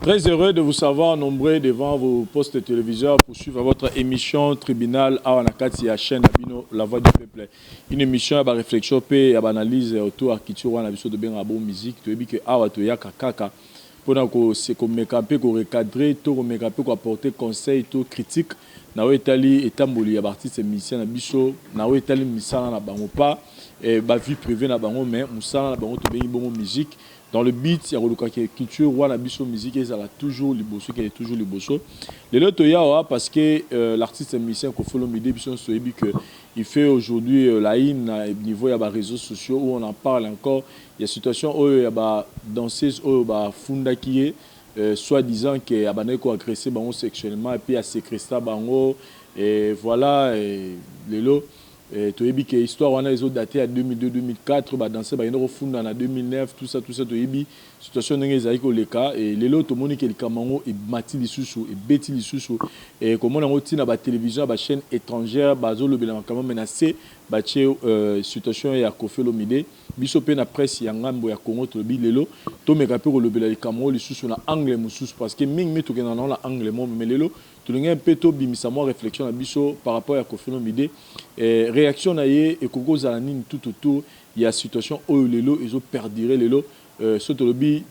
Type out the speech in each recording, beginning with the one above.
Très heureux de vous savoir nombreux devant vos postes téléviseurs pour suivre votre émission Tribunal à Wanakati à chaîne Abino, La Voix du Peuple. Une émission à réflexion et à analyse autour de la culture de bien à bonne musique. Tu dis que awa to ya kaka pour se commécaper, pour recadrer, pour commécaper, pour apporter conseils, pour critique. Na Itali etamboli ya artiste musicien na biso na Itali misala na bango pas et ba vie privée na bango mais musala na bango to bengi bongo musique. Dans le beat, il y a une culture, il y a une musique, il y a toujours les bossos, il y a toujours les bossos. Les autres, il y a parce que l'artiste musicien Kofolomide, il fait aujourd'hui la haine au niveau des réseaux sociaux où on en parle encore. Il y a une situation où il y a des danseuses, où il y a des funda qui est, soi-disant qu'il y a des agressés sexuellement, et puis il y a des séquestrés, et voilà, les lots. Tu as vu que l'histoire on a daté à 2002-2004, bah danser bah en 2009, tout ça tu as vu situation n'est pas le cas et les autres monde qui le Cameroun et Mati Lisusu et Betty Lisusu et comment on a na ba télévision ba chaîne étrangère ba zo le bela quand menacé ba situation ya Koffi Olomide biso pe na presse ya ngambo ya Congo to bi lelo to me rappeur le bela Cameroun Lisusu na anglais mususu parce que ming me to na la anglais mo mais lelo tout le monde peut bimisa moi réflexion na biso par rapport à Koffi Olomide réaction na ye et koko za nini tout autour il y a situation où lelo ils ont perdu lelo surtout le bi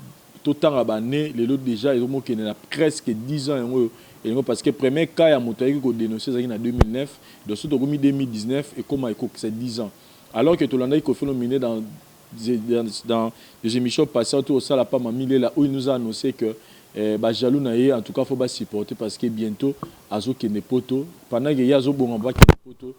tout temps abané lelo déjà ils ont moqué na presque 10 ans et parce que premier cas ya motaï ko dénoncé ça en 2009 donc surtout en 2019 et comment c'est 10 ans alors que tout l'année Koffi Olomide dans des émissions passées autour ça la pas mamile là où il nous a annoncé que jaloux naïe en tout cas faut pas supporter parce que bientôt azo kene poto pendant que yazo bonga kene poto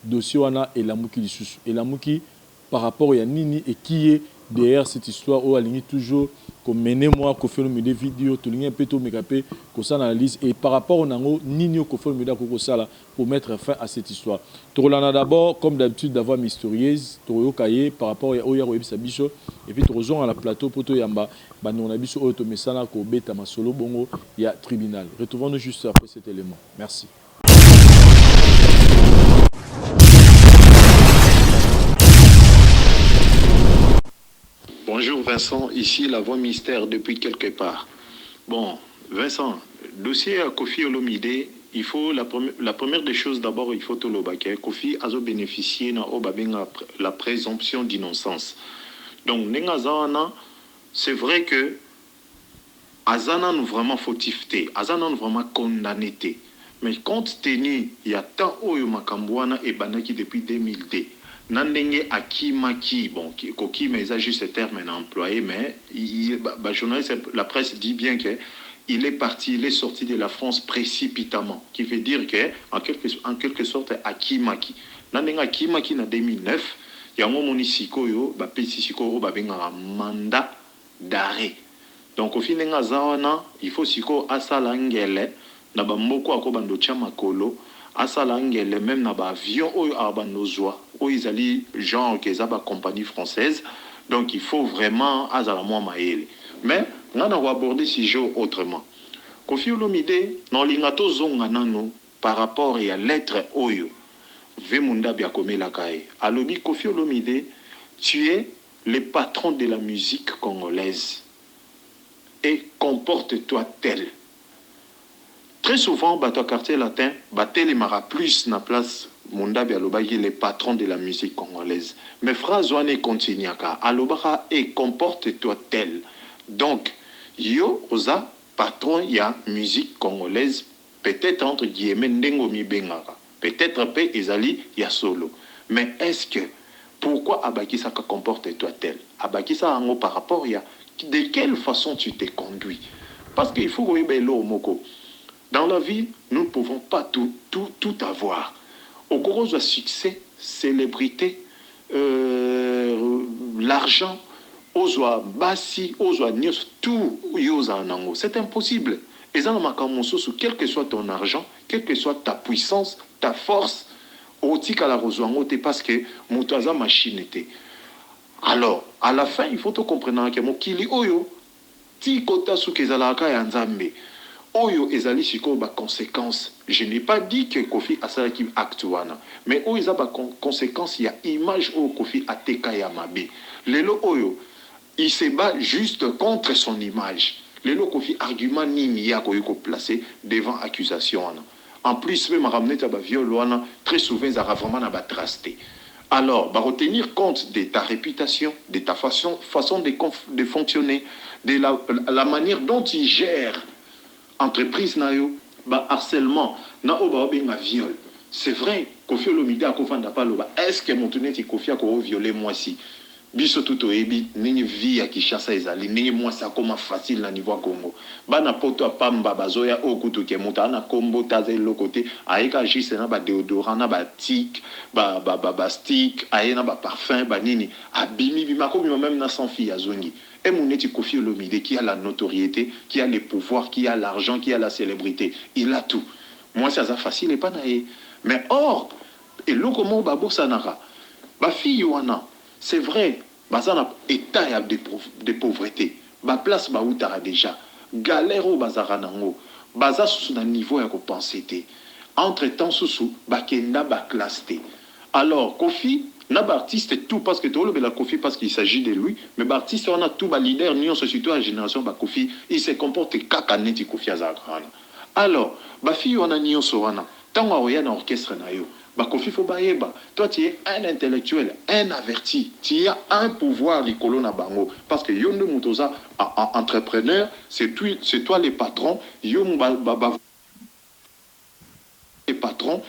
dossier wana et la muki par rapport à nini et qui est derrière cette histoire où aligné toujours comme mener moi Koffi Olomide vidéo tout le monde peut tout mécaper qu'on s'analyse et par rapport au nango nini Koffi Olomide ko sala pour mettre fin à cette histoire tout l'ana d'abord comme d'habitude d'avoir mystérieuse to kaye par rapport au ya webisa biso et puis to à la plateau poto yamba on a biso auto mesana ko beta masolo bongo ya tribunal retrouvons-nous juste après cet élément merci. Bonjour Vincent, ici la voix mystère depuis quelque part. Bon, Vincent, dossier à Koffi Olomide, il faut la première des choses d'abord, il faut tout le baquet. Koffi a bénéficié de la présomption d'innocence. Donc, c'est vrai que Azana nous vraiment fautifté, Azana nous vraiment condamné. Mais compte tenu, il y a tant Oyo Makambouana et Banaki depuis 2002. Nandenge Akimaki, bon, Koki, mais ça juste ce terme employé, mais journaliste, la presse dit bien qu'il est parti, il est sorti de la France précipitamment, qui veut dire que en quelque sorte Akimaki. Nandenge Akimaki en 2009, il y a un moment où il a un mandat d'arrêt. Donc au final, il faut siko asala ngele na bamboko akobando chamakolo asala ngele même na ba avion oyo abanozwa oyo izali genre que za ba compagnie française. Donc il faut vraiment azala moi maele. Mais on va aborder ce sujet autrement. Koffi Olomide non lingato zonga nano par rapport à lettre oyo Vemunda Biakomela Kae. Alobi Koffi Olomide, tu es le patron de la musique congolaise. Et comporte-toi tel. Très souvent, bateau quartier latin, batel mara plus na place Munda Bialoba qui est le patron de la musique congolaise. Mais phrase one continue aka alobara et comporte-toi tel. Donc, yo oza patron ya musique congolaise peut-être entre guillemets ndengomi bengara. Peut-être pe ezali ya solo. Mais est-ce que pourquoi abakisa ka comporte-toi tel? Abakisa ango par rapport ya de quelle façon tu t'es conduit. Parce qu'il faut que moko. Dans la vie, nous ne pouvons pas tout avoir. Au cours de succès, célébrité, l'argent, ozwa basi, ozwa nyos, tout yoza nango. C'est impossible. Et ça, quel que soit ton argent, quelle que soit ta puissance, ta force, otika la rozwango te parce que moutaza machine était. Alors, à la fin, il faut tout comprendre que mokili oyo ti kota sukezalaka ya nzambe oyo ezali siko ba conséquence. Je n'ai pas dit que Koffi asalaki acte wana, mais oyo eza ba conséquence ya image oyo Koffi ateka ya mabe. Lelo oyo il se bat juste contre son image. Les Kofi argument ni a placé devant accusation. En plus, même ramener ta viol, très souvent, ça a vraiment trasté. Alors, va retenir compte de ta réputation, de ta façon de fonctionner, de la manière dont tu gères l'entreprise, harcèlement, viol. C'est vrai, Kofi Olomide a est-ce que mon tourné Kofi a violé moi si? Biso tuto ebi nini vie ya Kinshasa ezali nini moi ça comme facile na niveau Congo bana poto pamba bazoya okutu ke mutana kombo taze lo côté aika jise na ba déodorant na ba tic ba stick aena ba parfum ba nini abimi bima ko même na sans fille azongi et moneti Kofi Olomide qui a la notoriété, qui a les pouvoirs, qui a l'argent, qui a la célébrité, il a tout. Moi ça facile et pas naé. Mais or et lo comment babo sanara ba fille wana c'est vrai, bazana état de pauvreté. Ba place ba outara déjà. Galère au bazara nango. Baza sous un niveau à penser. Entre temps sous ba kenda ba classe. Alors Kofi n'a pas artiste tout parce que tout le la Kofi parce qu'il s'agit de lui, mais ba artiste on a tout ba leader ni on se situe à la génération ba Kofi, il se comporte kakaneti Kofi azakana. Alors, ba fille on a ni on soana. Tant on a un orchestre na yo. Kofi Fobayeba, toi tu es un intellectuel, un averti, tu as un pouvoir les colonnes bango parce que Yondo Mutoza entrepreneur, c'est toi les patrons, les patrons,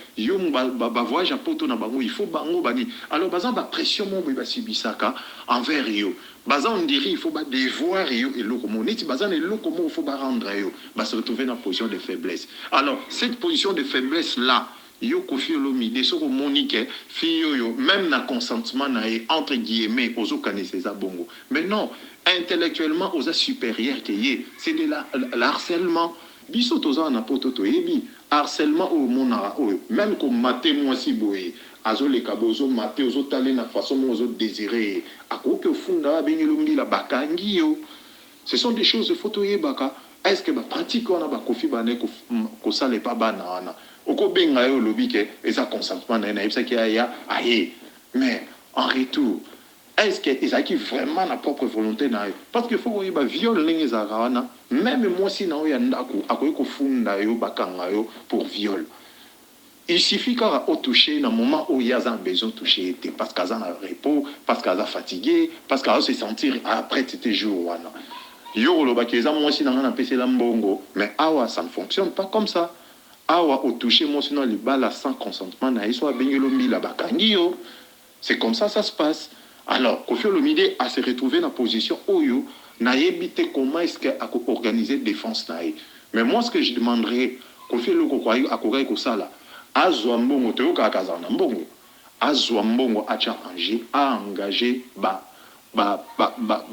voyage à poto na bango, il faut bango bani. Alors bazan ba pression mon ba sibisaka envers yo. Bazan on dirait il faut ba devoir yo et lokomo neti bazan et lokomo il faut ba rendre yo, ba se retrouver dans position de faiblesse. Alors cette position de faiblesse là yo Kofi Olomide soko monique fille yo même na consentement na entre guillemets aux connaissances à bongo mais non intellectuellement aux supérieurs que c'est de l'harcèlement biso toza na poto to yebi harcèlement au monara même comme maté moi si boye azo le kabozo maté ozo talé na façon moi ozo désirer akoke funda benilumbi la bakangi yo ce sont des choses photo yebaka est-ce que ba pratique on a ba Kofi bané ko sale pas banana oko benga yo lobi ke eza consentement na yebisa ki aya aye mais en retour est-ce que ils acquis vraiment la propre volonté na parce que faut que ba viol lingi za wana même moi si na yo ndako akoyi ko funda yo bakanga yo pour viol il suffit qu'à au toucher dans le moment où il y a besoin de toucher parce qu'à un repos parce qu'à fatigué parce qu'à se sentir après c'était jour wana yo lo bakeza moi si na ngana pese la mbongo mais awa ça ne fonctionne pas comme ça. Awa au toucher moi sinon les balles sans consentement na iso abengelo la bakangio c'est comme ça se passe. Alors Kofi Olomide a se retrouvé dans position oyo na yebite comment est-ce que a organiser défense na mais moi ce que je demanderais Kofi Olomide akokai ko sala azwa mbongo to ka kazana mbongo azwa mbongo acha a engagé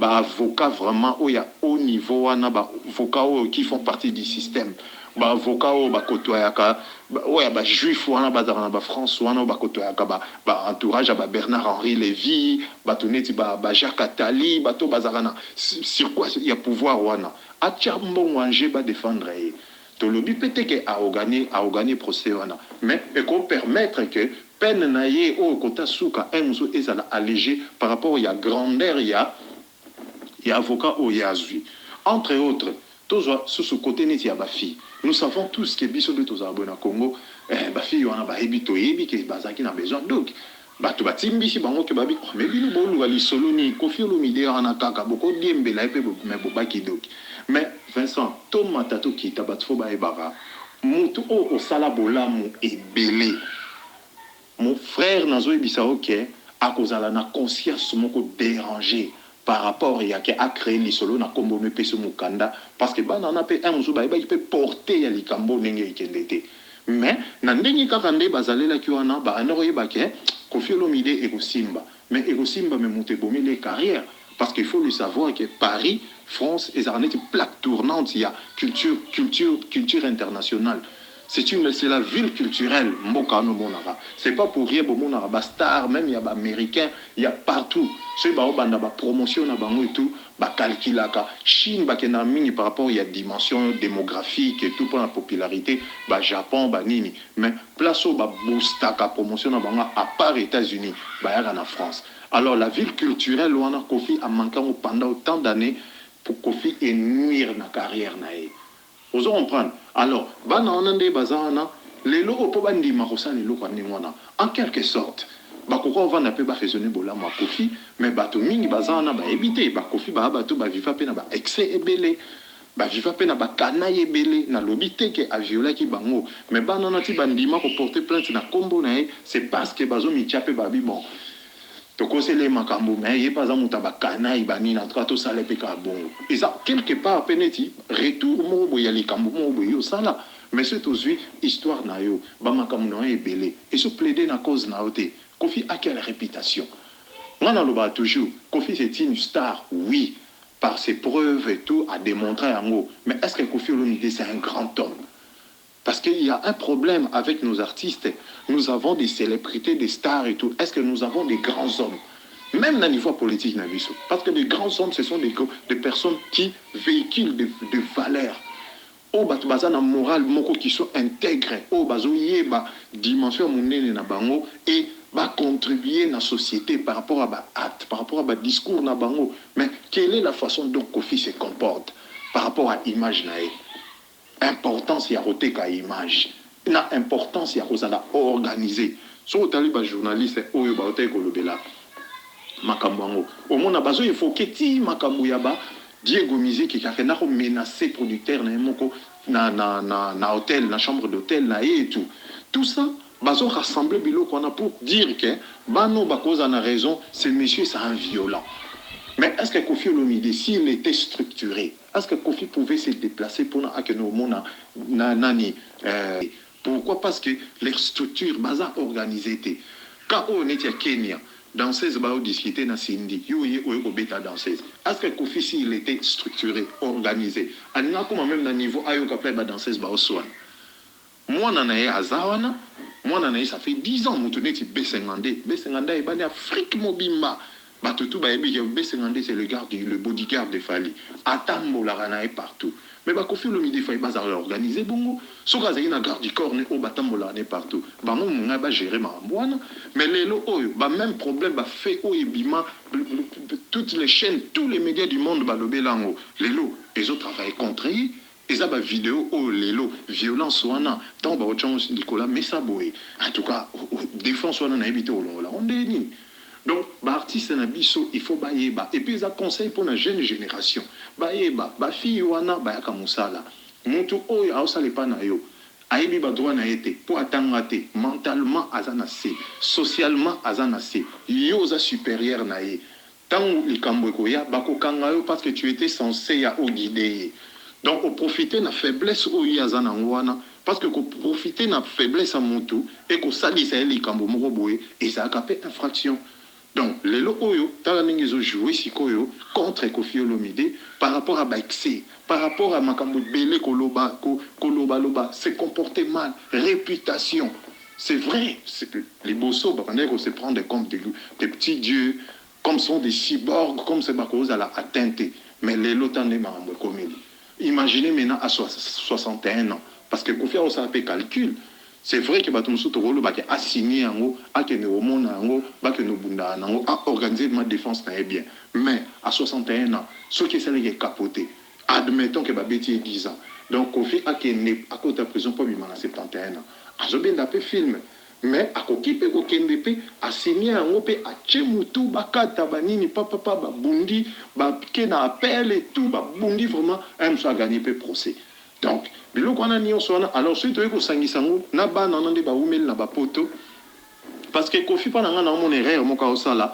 avocat vraiment au niveau wana ba avocat qui font partie du système ba avocat ba kotoyaka ba juif wana bazana ba France wana ba kotoyaka ba entourage ba Bernard Henri Lévy ba toneti ba Jacques Attali ba to bazana sur quoi il y a pouvoir wana acha mbongo anje ba défendre to lobi peut-être a organiser procès wana mais et qu'on permettre que peine naie au kota suka un muso ezala allégé par rapport à grandeur il y a avocat au yazui entre autres toujours sur ce côté neti ya ba fille nous savons tous que biso de toza bona Congo ba fille wana ba hebito yebi que bazaki na besoin donc bato batimbisi bango ke babi mais bino boluka lisolo ni Kofi Olomide ana kaka boko diembela epe mais bobaki doki mais Vincent tomata to kita bato fo ba ebara mutu o sala bolamu ebele. Mon frère nazo ebisa ok a kozala na conscience moko déranger par rapport à créer les solos na kombo me peso mukanda parce que ba na pe un musu ba qui peut porter ya likambo ndenge ikendete mais na ndenge kaka nde bazalela ki wana ba anoro yeba ke Kofi Olomide et Simba mais Simba me monte bomi les carrières parce qu'il faut le savoir que Paris France est une plaque tournante il y a culture internationale. C'est la ville culturelle, c'est pas pour rien, bon, star, même il y a américain, il y a partout. C'est une promotion et tout, calculaka. Chine, par rapport à la dimension démographique et tout pour la popularité, Japon, nini. Mais place où boostaka promotion à part États-Unis, en France. Alors la ville culturelle, où on a Kofi a manqué pendant autant d'années. pour Kofi et nuire na carrière na ye. Vous comprenez? Alors, bana onande bazana les locaux pour bandi marosa les locaux en quelque sorte. Bakoko va nape ba raisonner bola ma Kofi mais bato mingi bazana ba éviter ba Kofi ba bato ba viva pe na ba excès ebele ba viva pe na ba kanaye ebele na lobité ke a viola ki bango mais bana nati bandima ko porter plainte na kombo na c'est parce que bazo mi tiape ba bi bon. Tokosele makambo mais ye pas amuta ba kanaye bani na trato sale pe ka bongo. Et ça quelque part peneti retour mo bo ya likambo mo bo yo sala. Mais c'est aussi histoire na yo ba makambo na ebele et se plaider na cause na ote. Kofi a quelle réputation? On a le toujours. Kofi c'est une star, oui, par ses preuves et tout, à démontrer en haut. Mais est-ce que Kofi Olomide c'est un grand homme? Parce qu'il y a un problème avec nos artistes. Nous avons des célébrités, des stars et tout. Est-ce que nous avons des grands hommes? Même au niveau politique, parce que les grands hommes, ce sont des personnes qui véhiculent des valeurs. Oh, bato bazana moral moko qui sont intègres. Oh, bazo yeba dimension monene na bango et va contribuer à la société par rapport à ba acte, par rapport à ba discours na bango. Mais quelle est la façon dont Kofi se comporte par rapport à l'image nae? Importance ya roté ka image. Na importance ya kozala organisé. So tali ba journaliste oyo ba oté ko lobela makambo. Au monde bazo il faut que ti makambo ya ba Diego Mizi qui a menacé producteur na hôtel, na chambre d'hôtel, na et tout. Tout ça, bazo rassembler bilo qu'on a pour dire que Bano Bakoz en a raison, ce monsieur c'est un violent. Mais est-ce que Kofi Olomide, s'il était structuré, est-ce que Kofi pouvait se déplacer pour que nos mona nani pourquoi? Parce que les structures baza organisées. Quand on était à Kenya, danseuse ba discuter na Cindy yoye oyo beta danseuse est-ce que Kofi s'il était structuré organisé alina comme même na niveau ayo ka ba danseuse ba oswan moi nanaye azawana moi nanaye ça fait 10 ans mutu neti B50 e bani Afrique mobimba batutu ba yebi B50 c'est le bodyguard de Fali atambo la ranaye partout. Mais bah Kofi Olomide faut pas organiser bongo. Soka zaki na garde du corps ne o batambola ne partout. Bah mon nga ba gérer ma mbwana. Mais les lo oyo bah même problème bah fait o ebima toutes les chaînes, tous les médias du monde bah lobelango. Les lo ils ont travaillé contre eux. Et ça bah vidéo oh les lo violence wana tant bah autre Nicolas Messaboé. En tout cas défense wana na éviter au long là on déni. Donc, l'artiste nabiso, il faut baïeba. Et puis, ça conseille pour la jeune génération. Baïeba, ba fille wana, ba yakamusala. Muntu oyo, aosale pa na yo. Aïbi ba droit na été, pour atangate, mentalement azanase, socialement azanase. Yo za supérieur na ye. Tant li kambo ya, bako kangayo parce que tu étais censé ya o guider. Donc, au profiter na faiblesse oyo azana wana. Parce que profiter na faiblesse à muntu et qu'on salisse à li kambo moko boye, et ça a capé infraction. Donc, les locaux, ils ont joué contre Kofi Olomide par rapport à Baixé, par rapport à Makambo Bele Koloba, Loba, se comporter mal, réputation. C'est vrai, les bossos, on se prend comme des petits dieux, comme sont des cyborgs, comme c'est Bakos à la atteinte. Mais les lots en comme imaginez maintenant à 61 ans, parce que Kofi a un calcul. C'est vrai que Batumsu Togolo a signé en haut, a que nous monde en haut, que nous bunda en haut, a organisé ma défense n'est bien. Mais à 61 ans, ce qui est capoté, admettons que Babeti ait 10 ans. Donc Kofi a que à côté de la prison pour lui à 71 ans. A je bien d'après film. Mais à côté de Kokendepe a signé en haut, a Tchemutu, Bakata, Banini, Papa, Babundi, Bakena appel et tout, Babundi vraiment, aime soit gagné le procès. Donc, alors si tu veux que sangisango na ba na ndé ba umel na ba poto parce que Kofi pa na nga na mon erreur mo ka osala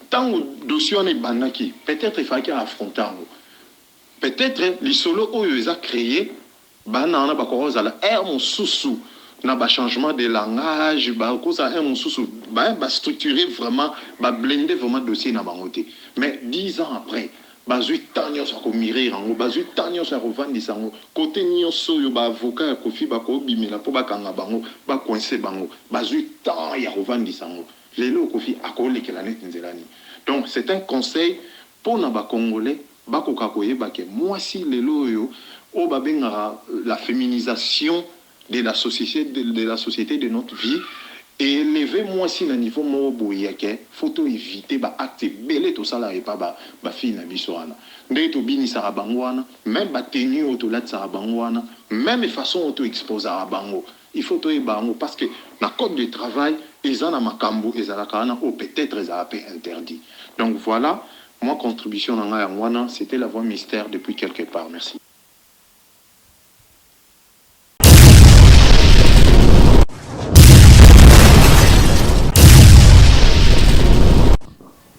tant dossier on est banaki peut-être il faut qu'il affronter peut-être les solo oyo ils a créé ba na ba ko osala mon sousou na ba changement de langage ba ko ça mon sousou ba structurer vraiment ba blender vraiment dossier na bangoté mais 10 ans après bazui tanyo sa ko mirer en bazui tanyo sa revendre sango côté nyonso yo ba avocat Kofi ba ko bimela po ba kanga bango ba coincer bango bazui tan ya revendre sango lelo Kofi akole ke la net nzelani. Donc c'est un conseil pour na ba congolais ba ko kakoye ba ke moi si lelo yo o ba benga la féminisation de la société de notre vie et élever moi si le niveau mo boyake photo éviter ba acte belé tout ça là et pas ba fille na bisoana ndé to bini sarabangwana même ba tenue auto la sarabangwana même façon auto exposer à bango il faut to e bango parce que na code de travail ils en a makambo ils ala kana ou peut-être ils a interdit donc voilà moi contribution dans la wana c'était la voix mystère depuis quelque part merci.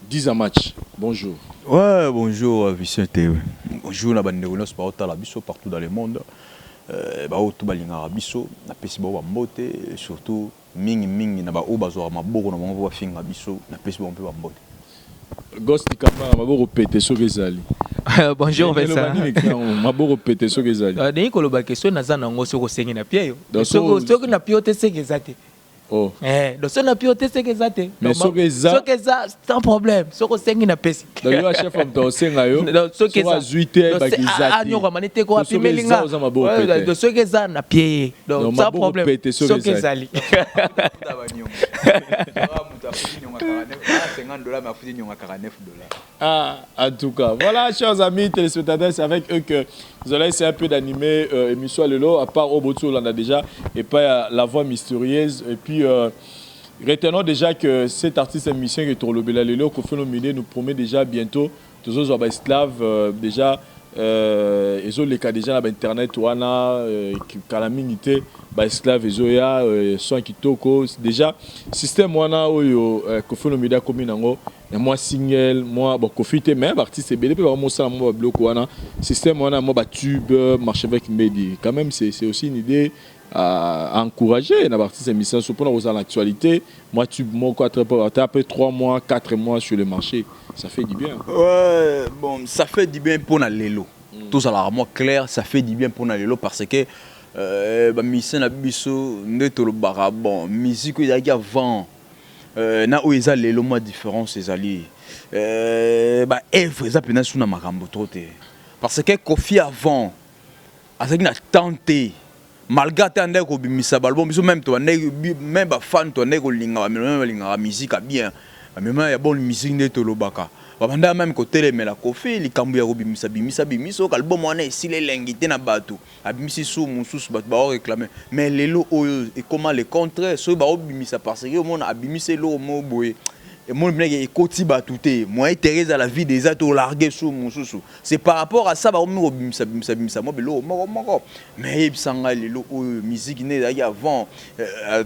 10 à match. Bonjour. Ouais, bonjour Vicente. Bonjour, partout dans le monde. Tout balinga biso na pesi ba mbote surtout mingi na ba obazo maboko na mwa finga biso na pesi ba mpe ba mbote. Ghost Kama maboko pété so kezali. Bonjour Vincent. Maboko pété so kezali. Deni ko loba question na za nango soko sengi na pie yo. Soko na pie te sengezate. Oh. Donc ça n'a plus été que mais ce que ça sans problème ce que c'est na pesi donc le chef of the senga yo ce que ça zuite ba kizati ah nyoko manete ko api melinga donc ce que ça na pied donc sans problème ce que ça li ah en tout cas voilà chers amis téléspectateurs c'est avec eux que vous allez essayer un peu d'animer émission Lelo à part Obotu on a déjà et pas la voix mystérieuse et puis retenons déjà que cet artiste émission qui est au Lobela Lelo Kofi Olomide nous promet déjà bientôt tous autres esclaves déjà ils ont les cas déjà sur internet wana kalaminité ba esclave ezoya son kitoko déjà système wana oyo Kofi Olomide komi nango et moi single moi bon Kofi te même artiste belé pe ba mo sala mo bloc wana système wana mo ba tube marche avec Medi quand même c'est aussi une idée à encourager la partie émission surtout dans l'actualité moi tube mon quoi très peu après 3 mois 4 mois sur le marché ça fait du bien. Ouais bon ça fait du bien pour na lelo tout ça là moi clair ça fait du bien pour na lelo parce que ba mission na biso ndetolo bara bon musique il y a avant na o eza lelo moi différence ezali ba œuvre eza pena suna makambo trop te parce que Kofi avant azaki na tenté malgré tande ko bimisa balbum biso même to même ba fan to ne ko linga ba musique bien même ya bonne musique ndetolo baka babanda même ko telemela Kofi likambu ya ko bimisa bimiso album wana esile lengite na bato abimisi sou mususu bato ba réclamer mais lelo oyo et comment le contraire so ba obimisa parce que on a abimisé lo mo boye et mon blague est côté batouté moi Thérèse à la vie des atos largué sous mon sous c'est par rapport à ça ba ça moi belo moko mais bisanga lelo musique né d'ailleurs avant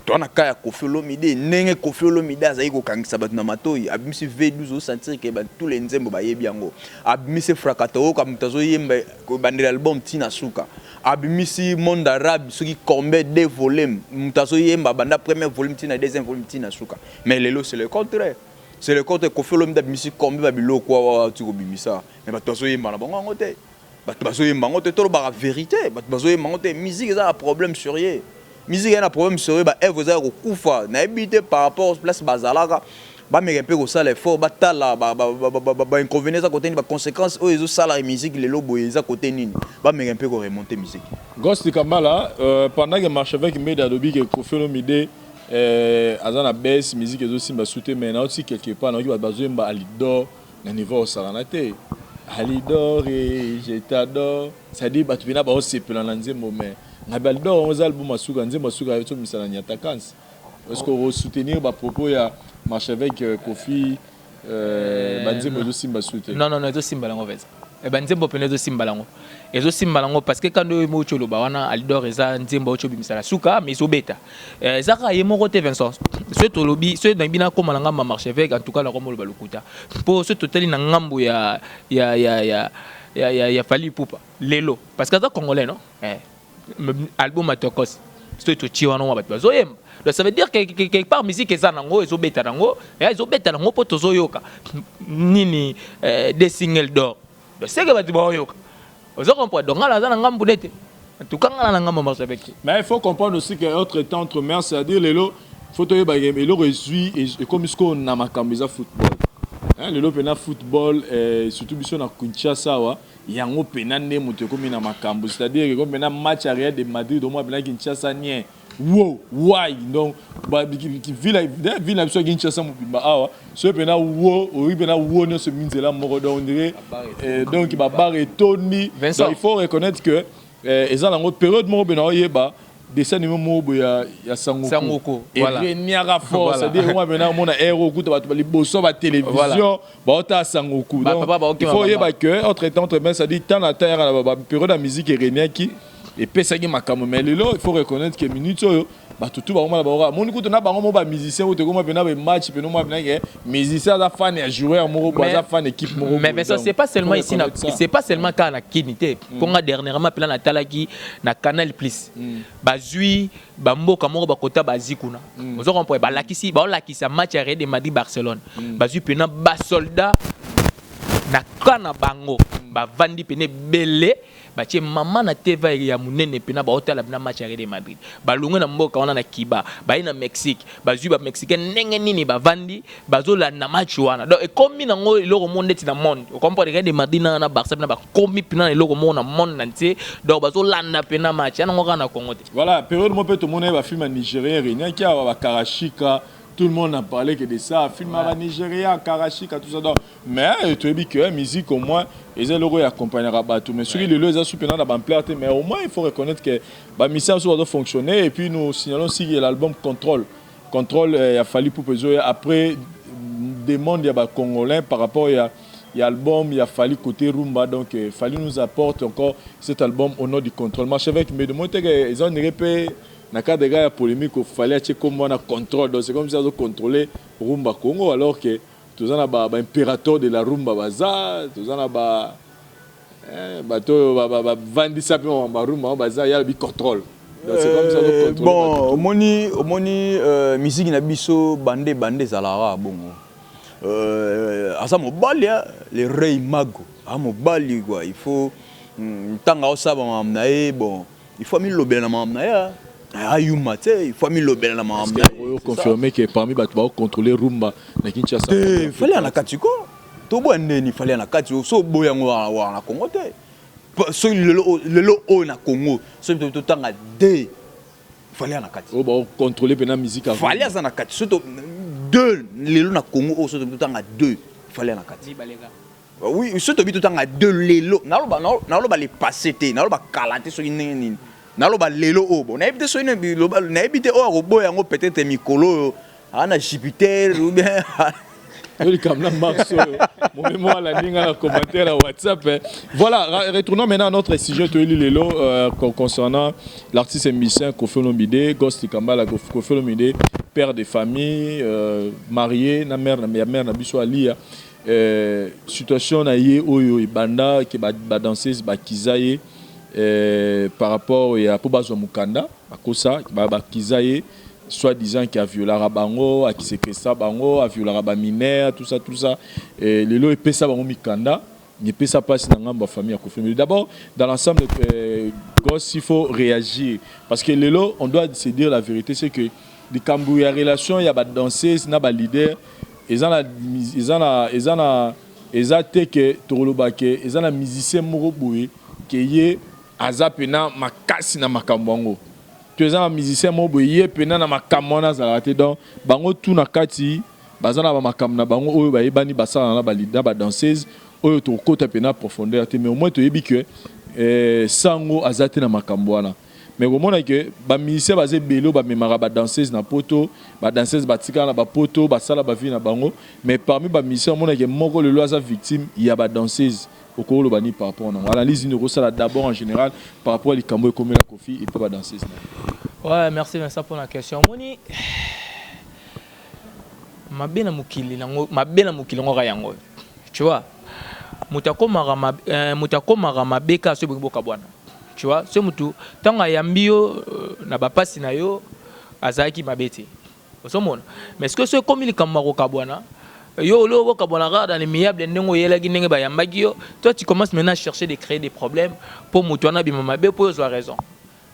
toi na kaya Kofi Olomide nenge Kofi Olomide azai ko kangisa bat na matoi abimisi V12 au sentir que tous les nzembo ba yebi yango abimisi frakato comme tazo yemba ko bandira album tina suka abimisi monde arabe ce qui combien de volumes mutazo yemba banda premier volume tina deuxième volume tina suka mais lelo c'est le contraire. C'est le côté Kofi Olomide musique combien babilo quoi tu obimisa mais ba tozo yemba na bango ngote ba tozo yemba ngote to ba vérité ba tozo yemba ngote musique ça a problème sur yé musique a un problème sur ba eve za ko kufa na habité par rapport aux places bazalaka ba me rempe ko sala effort ba tala ba inconvénients à côté ni ba conséquences o ezo sala musique les lobo eza côté nini ba me rempe ko remonter musique Ghost Kambala pendant que marche avec Medi Adobe que Kofi Olomide azana baisse musique ezo simba souté mais na aussi quelque part na ki ba besoin ba alidor na niveau saranate alidor et je t'adore ça dit ba tu bina ba osepela na nzembo mais na balidor on album masuka nzembo masuka to misala nyata kansi est-ce qu'on soutenir ba propos ya marche avec Kofi ba nzembo ezo simba souté non ezo simba lango veza e ba nzembo pene ezo simba lango parce que quand mo cholo ba wana alidor eza nzembo ocho bimisala suka mais so beta ezaka ye moko te Vincent ce to lobi ce na bina ko malanga ma marche avec en tout cas la ko mo ba lokuta pour ce totali na ngambo ya Fally Ipupa lelo parce que ça congolais non album atokos ce to chi wana ba bazo yem donc ça veut dire que quelque part musique eza nango ezo beta nango po tozo yoka nini des singles d'or donc c'est que ba tiba yoka vous comprenez donc là dans ngambu dete en tout cas là ngambu marche avec mais il faut comprendre aussi que autre temps entre mers c'est-à-dire lelo photo ye ba game elo résuit et comme ce qu'on na makambiza football hein lelo pena football surtout biso na Kinshasa wa yango pena ne moto komi na makambo c'est-à-dire que comme pena match arrière de Madrid au moins pena Kinshasa nie wow why donc ba qui ville absolument Kinshasa mobimba awa so pena wow oui pena wow ne se minzela moko donc on dirait donc ba barre Tony donc il faut reconnaître que eza lango période moko bena oyeba dessin numéro ya Sangoko voilà et niara force c'est-à-dire moi bena mona héros kuta ba liboso ba télévision ba ota Sangoko donc il faut yeba que entre temps très bien ça dit tant à terre la période de musique et qui et pesaki makamo mais lelo il faut reconnaître que minute oyo ba tout ba mona ba moni kuta na bango mo ba musicien ou te ko mo bena ba match pe no mo bena ke musicien za fan ya joueur mo ko za fan équipe mo mais ça c'est pas seulement ici c'est pas seulement quand na kinité konga dernièrement plan na talaki na Canal Plus bazui ba mboka moko ba kota bazikuna ozo comprendre ba lakisi match ya Real de Madrid Barcelone bazui pena ba soldat na kana bango ba vandi pene belé batie mama na teva ya munene pena ba hôtel na match ya Real de Madrid balunga na mboka wana na Kiba ba na Mexique bazui ba mexicain ndenge nini ba vandi bazola na match wana donc e komi nango eloko monde ti na monde o comprendre Real de Madrid na Barça pena ba komi pena eloko monde na monde nanti donc bazolanda pena match yana ngoko na Congo te voilà période mo peut to mona ba film nigérien rien qui a ba Karashika. Tout le monde n'a parlé que de ça, film à Nigeria, Karashika, tout ça. Donc, mais tu as dit que la musique, au moins, ils ont le accompagner à tout. Mais celui de l'eux a soupçonné dans plaire, mais au moins, il faut reconnaître que la mission doit fonctionner. Et puis, nous signalons aussi l'album Contrôle. Contrôle, il a fallu pour peser. Après, demande, il y a des Congolais par rapport à l'album, il a fallu côté Rumba. Donc, il fallait nous apporter encore cet album au nom du Contrôle. Marche avec, mais de mon côté, ils ont répété. Na cas de gars polémique il fallait que comme on a contrôle donc c'est comme ça de contrôler Rumba Congo alors que tous en a ba impérateur de la Rumba baza tous en a ba bateau ba vandi ça pe ba Rumba baza il y a le contrôle donc c'est comme ça de contrôler bon omoni musique na biso bande zalara bongo asa mobali le rey mago mobali quoi il faut tanga osaba mamnae bon il faut mi lobela na mamnae ayuma il faut mi lobela na mamnae confirmer que parmi ba tu vas contrôler Rumba na Kinshasa il fallait na katiko to bo ndeni fallait na katiko so boyango wa na Congo te so lelo o na Congo so to tanga de fallait na katiko ba contrôler pena musique avant fallait ça na katiko so deux lelo na Congo o so to tanga deux fallait na katiko oui so to bi to tanga deux lelo na lo les passer te na lo ba kalate so nini na lo ba lelo o bon na ebite so na ebite o robo yango peut-être mikolo ana Jupiter ou bien le caméra Marx moi la ligne à commentaire à WhatsApp voilà retournons maintenant à notre sujet to lelo concernant l'artiste musicien Koffi Olomide Ghost Kambala Koffi Olomide père de famille marié na mère na biso alia situation na ye oyo ibanda ke ba danseuse ba kizaye par rapport à Pobazo Mukanda akosa ba kizaye soi-disant qui a violé Rabango, qui s'est créé ça bango, a violé Rabaminaire, tout ça et le lot est ça bango Mikanda, il peut ça passer dans la famille à confirmer. D'abord dans l'ensemble gosse il faut réagir parce que le lot on doit se dire la vérité c'est que des cambouilles relation il y a pas danseuse na ba leader ils ont que torolobake ils ont la musicien moko boye que yé azapena makasi na makambongo tu es un musicien moboye pena na makamona zalate donc bango tout na kati bazana ba makamna bango oyo ba yebani basala na ba leader ba danseuse oyo to kota pena profondeur te mais au moins to yebi que sango azate na makambwana mais au moins que ba musicien bazé belo ba memara ba danseuse na poto ba danseuse batika na ba poto basala ba vie na bango mais parmi ba musicien mona que moko le loisa victime il y a ba danseuse au cours le bani par rapport à l'analyse une ressala d'abord en général par rapport à l'Ikambo et comme la Koffi et pas ba danseuse. Ouais, merci Vincent pour la question. Moni mabena mukili ngo yango. Tu vois? Mutakoma mabeka so boka bwana. Tu vois? Ce mutu tanga yambio na bapasi na yo azaki mabeti. Osomona. Mais est-ce que ce comme il kamaro kabwana yo lo boka bwana dans les miable ndengo yela ginenge ba yambagi yo, toi tu commences maintenant à chercher de créer des problèmes pour mutwana bima mabe pour avoir raison.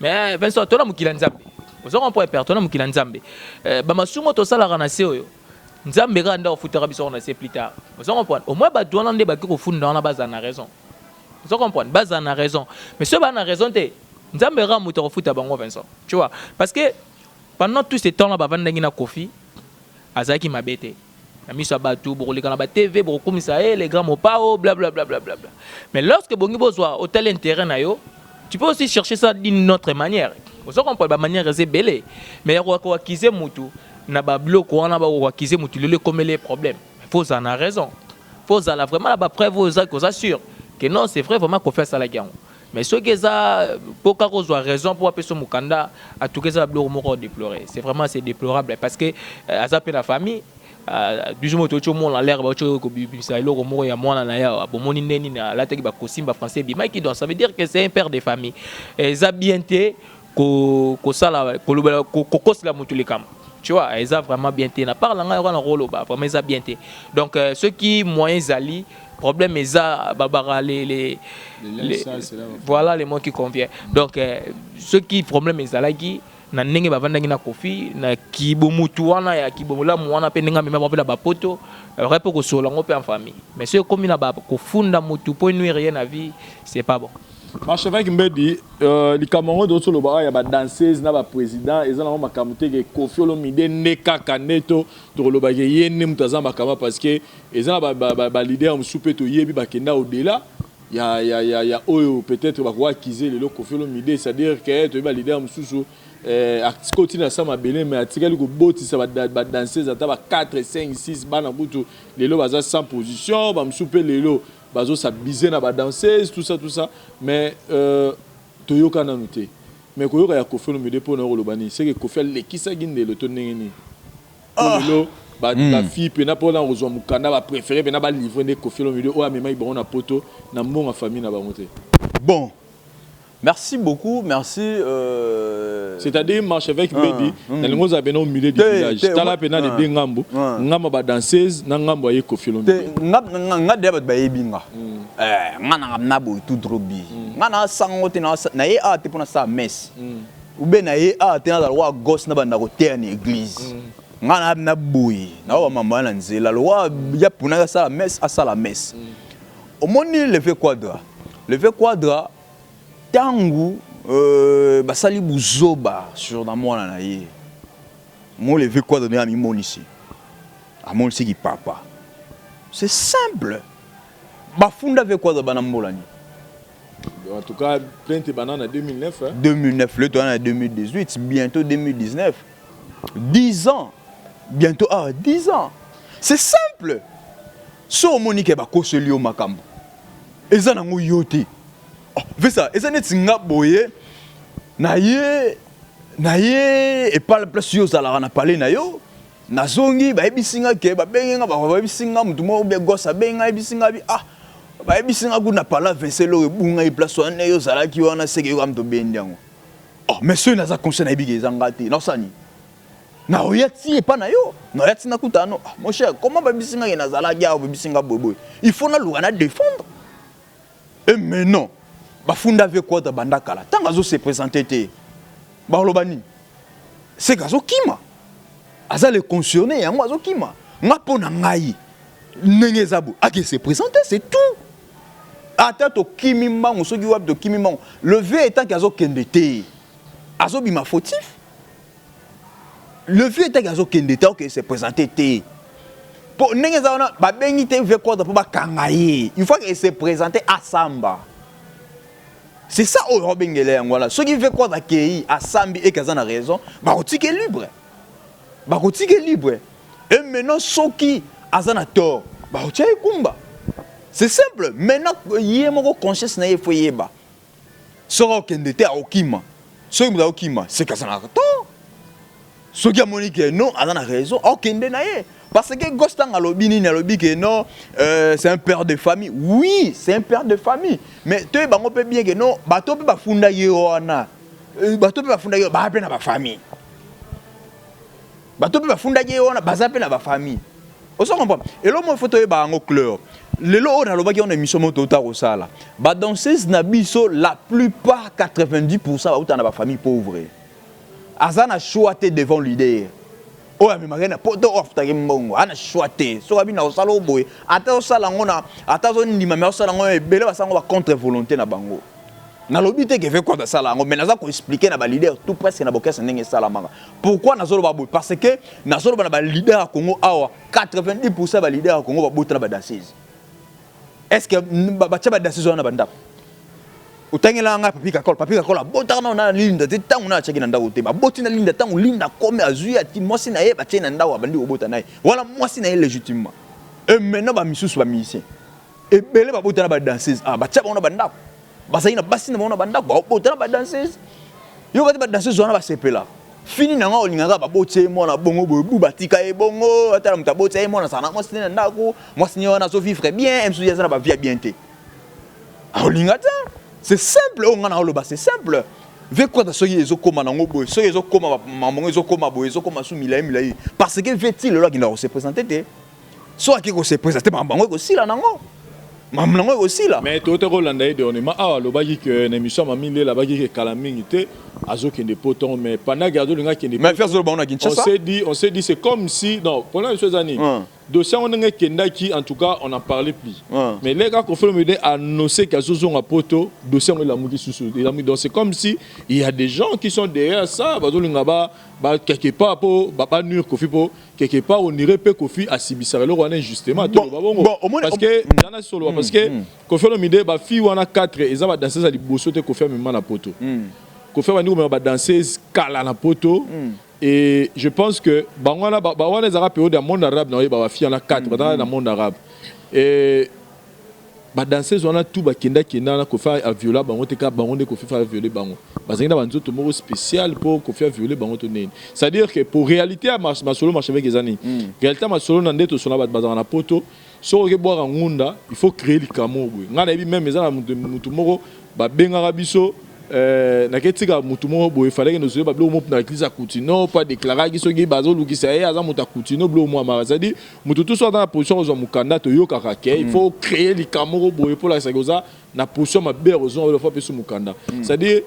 Mais Vincent toi la mukila nzambe. Vous on peut perdre toi la mukila nzambe. Ba masungo to sala kana se oyo. Nzambe ga nda ofutera biso na se plus tard. Vous comprenez? Au moins ba douana nde ba ki ko funda na baza na raison. Vous comprenez? Baza na raison. Mais ce ba na raison te Nzambe ga muto ofuta bango Vincent. Tu vois? Parce que pendant tout ce temps-là, bavandaki na Kofi, azaki mabete. Na miso batu, bokoleka na ba TV, bokomisa les grands mopao, blablabla. Mais lorsque bongi bozwa hôtel intérêt na yo, tu peux aussi chercher ça d'une autre manière. Vous comprenez la manière c'est belé. Mais ko akize mutu na ba bloco wana ba ko akize mutu le comme les problèmes. Faut en a raison. Faut en a vraiment la preuve aux que sûr que non, c'est vrai vraiment qu'on fait ça la guerre. Mais ce que ça pour qu'on soit raison pour appeler ce mukanda à tout que ça bloc moko déplorer. C'est vraiment c'est déplorable parce que à ça la famille du jour où tu as l'air de ya mwana na ya bomoni neni na la teki ba kosimba français bima qui donc ça veut dire que c'est un père de famille et ça bienté ko sala ko kosla mutulikam tu vois ils a vraiment bienté na parle nga na rolo ba vraiment ça bienté donc ceux qui moyens ali problème ils a babara voilà les mots qui convient donc ceux qui problème ils ala qui na ndenge bavandaki na Kofi na kibomutu wana ya kibomulamu wana pe ndenge mema bapela bapoto repo ko solango pe en famille mais ceux comme na ba ko funda mutu po nuire rien na vie c'est pas bon. Marchevêque Mbedi les Cameroun d'autres le ba ya ba danseuse na ba président ezana ma makamute ke Kofi Olomide ne kaka neto to lo ba yene mutaza makama parce que ezana ba leader msupe to yebi ba kenda au delà il y a oyo peut-être ba ko akiser le Kofi Olomide c'est-à-dire que to ba leader msusu article na sama belé mais article ko boti ça ba danseuse ata ba 4 5 6 bana butu lelo baza sans position ba msupe lelo bazo sa biser na ba danseuse tout ça mais toyoka na noté mais ko yoka ya Kofi Olomide pour na rolobani c'est que Kofi le kisa ginde le tonengeni lelo ba la fille pena pour na rozwa mukanda ba préféré pena ba livrer de Kofi Olomide o amema ibon na poto na mbonga famille na ba monter. Bon. Merci beaucoup, merci. C'est-à-dire, Marchevêque Mbedi, dans le monde au milieu du village. Tala pena de bengambo, ngamba ba danseuse, ngambo aye Kofi Olomide. Nga deba ba yebinga. Nga na ngamna bo tout drobi. Nga na sangote na ye a te pona sa messe. Ou ben na ye a te na loi gosse na banda ko terre na église. Nga na boyi, na wa mama na nzela loi ya pona sa messe à sa la messe. Au moni levé quadra. Levé quadra tangu basali buzoba sur na mwana na ye mo levé quoi donner à mi mon ici à mon ici qui papa c'est simple bafunda avec quoi de banambolani en tout cas plainte banane en 2009 hein? 2009 le temps en 2018 bientôt 2019 10 ans bientôt 10 ans c'est simple so monique ba ko seli o makambo eza nango yote. Fais ça, et ça n'est pas boye. Naye et pas la place yo ça la parlé na yo. Na zongi ba ebisinga ke ba benga ba ebisinga mutu mo be gossa benga ebisinga bi ba ebisinga ku na pala vencelo bunga e place wana yo zala ki wana seke yo am to bendiango. Oh monsieur na za conseil na bige zangati na sani. Na oyati e pas na yo. Na oyati na kutano. Mon cher, comment ba ebisinga ke na zala ya ebisinga bobo. Il faut na lugana défendre. Et maintenant bafunda avec quoi de bandakala tant azo se présenter te balobani c'est gazo kima aza le concerné yango azo kima nga pona ngai ndenge zabu ake se présenter c'est tout ata to kimi mango soki wab to kimi mango le vieux étant gazo kende te azo bima fautif le vieux étant gazo kende te ok se présenter te pour ndenge zaona ba bengi te avec quoi de pour ba kangaye il faut qu'il se présenter à samba. C'est ça au Robingele voilà. Ceux qui veulent quoi d'accueillir à Sambi et Kazan a raison, Barotique est libre. Barotique est libre. Et maintenant ceux qui Azana tort, Barotique est kumba. C'est simple. Maintenant il y a mon conscience na yeba. Sera kende te okima. Ceux qui okima, c'est Kazan a tort. Ceux qui a monique non, Azana a raison. Okende na ye. Parce que Gostan a lobby que non, c'est un père de famille. Oui, c'est un père de famille. Mais tu es bien que non, bateau peut pas fonder yoana. Bateau peut pas fonder yoana, bah peine à ma famille. Bateau peut pas fonder yoana, bah peine à ma famille. On s'en comprend. Et là, moi, photo est bah en couleur. Les lots on a le baguette on a émission motota au sala. Bah dans ces nabiso, la plupart 90% bah où t'as ma famille pauvre. Azana choité devant l'idée. Oh mais magana poto of ta mbongo ana choité so kabina osalo boy ata osala ngona ata zo ndima me osala ngona ebele basango ba contre volonté na bango Na lobby te que fait quoi de ça là, mais naza ko expliquer na ba leader tout presque na boka ndenge ça la manga. Pourquoi na zolo ba boy? Parce que na zolo ba leader à Congo awa 90% ba leader à Congo ba botana ba danseuse. Est-ce que ba tcha ba danseuse na banda? Utangela nga papi kakola botana na linda te tangu na cheki na ndawo te ba botina linda tangu linda comme azui ati mosi na ye ba tena ndawo bandi obotana ye. Wala mosi na ye légitimement. Et maintenant ba misusu ba musicien. Et belé ba botana ba danseuse. Ah ba tcha ba na banda. Basayina basina mona banda ba botana ba danseuse yo ba danseuse zona ba sepela fini nanga olingaka ba botie mona bongo bobu batika e bongo atala muta botie mona sana moi sina ndako moi sina na so vivre bien msu ya sana ba via bien te olingata c'est simple on ngana oloba c'est simple ve quoi da soki ezokoma nango boy soki ezokoma mamongo ezokoma boy ezokoma su milai parce que veut-il là qui na se présenter te soit qui se présenter bango ko sila nango. Maman aussi là. Mais tout est rolanda et dernièrement ah le bagi que l'émission m'a mis là bagi que calamité azo qui ne poton mais pendant garder le gars qui ne mais faire sur le banc on s'est dit c'est comme si non pendant les choses années dossier on a kenda qui en tout cas on en parlait plus mais les gars qu'on fait me dire annoncer qu'azo sont à poto dossier on l'a mouki sous donc c'est comme si il y a des gens qui sont derrière ça bazo le ngaba ba quelque part pour ba nuire Kofi pour quelque part on irait pas Kofi à Sibisarelo on est justement parce que dans solo parce que Kofi le mide ba fi wana 4 et ça va danser ça liboso te Kofi même na poto Kofi va nous ba danser kala na poto et je pense que bangwana les arabes période dans monde arabe na ba fi wana 4 dans le monde arabe et ba danser zona tout ba kenda na Kofi a violer bango te ka bango de Kofi fa violer bango bazina ba nzoto moko spécial pour Kofi a violer bango to nene c'est à dire que pour réalité à masolo marche avec les années réalité masolo na ndeto sona ba na poto so ke boire ngunda il faut créer le camo ngana bi même ezana mutu moko ba benga biso na ketika mutu moko boy fallait que nous soyons ba blo mo na église à Coutinho pas déclarer ki soki bazo lukisa ye aza muta Coutinho blo mo amara ça dit mutu tout soit dans la position aux mukanda to yo kaka il faut créer le camo boy pour la sagoza na position ma berozo le fois pesu mukanda c'est à dire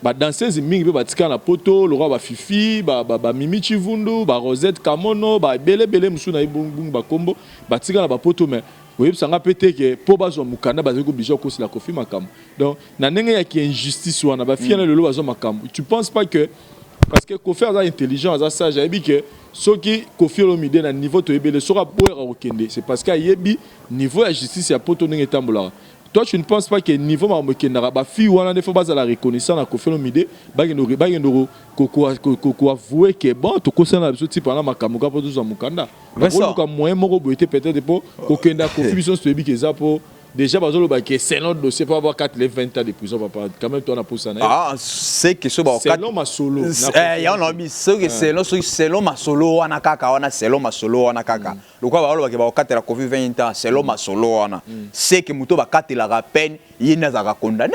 ba danseuse mingi pe batika na poto le roi ba fifi ba mimi chivundu ba Rosette Kamono ba belé musu na ibungu ba kombo batika na ba poto mais oui ça nga pété que pour bazo mukanda bazo ko obligé ko la Kofi makam donc na ndenge ya ki injustice wana ba fiana le lo bazo makam tu penses pas que parce que Kofi a intelligent a sage a dit que soki Kofi Olomide na niveau to ebele sera pour okende c'est parce que yebi niveau ya justice ya poto ndenge tambola. Toi, tu ne penses pas que niveau Mamokendara, ba fi wana ne faut pas la reconnaissance na Kofi Olomide, ba ngeno ko avouer que bon to kosa na biso type na makamuka pour tout ça mukanda. Ba ko moyen moko boité peut-être pour kokenda Kofi biso to ebi keza pour déjà bazolo ba que c'est notre dossier pour avoir 4 les 20 ans de prison papa quand même toi na poussa na. Ah, c'est que ce ba c'est l'homme à solo. Ya on a mis ce que c'est l'homme à solo wana kaka wana c'est l'homme à solo wana kaka. Lokwa ba lo ba ka 4 la Kofi 20 ans c'est l'homme à solo wana. C'est que muto ba 4 la peine yina za condamné.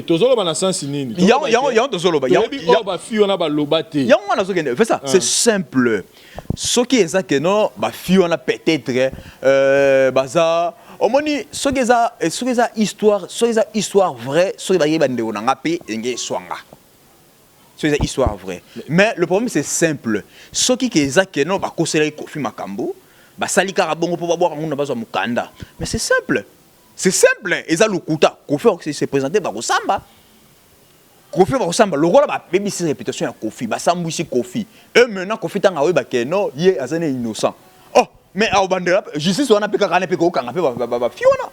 Tozolo bana sens nini. Ya tozolo ba. Ya ba fi on a ba lobate. Ya wana so kende. Fais ça, c'est simple. Ce qui est ça que non ba fi on a peut-être baza omoni ce qui est histoire vraie, ce qui va yeba ndeko na ngapi enge swanga. Ce qui est histoire vraie. Mais le problème c'est simple. Ce qui est ça que non ba kosela Kofi makambo, ba salika ka bongo pour boire ngona bazo mukanda. Mais c'est simple. C'est simple, et ça le kuta. Kofi s'est présenté par Osamba. Kofi par Osamba, le rôle a baby ses réputation à Kofi, ba sambouisi Kofi. Et maintenant Kofi tanga we ba keno, yé azane innocent. Oh, mais au bandera, justice wana pe kaka na pe ko kanga pe ba fiona.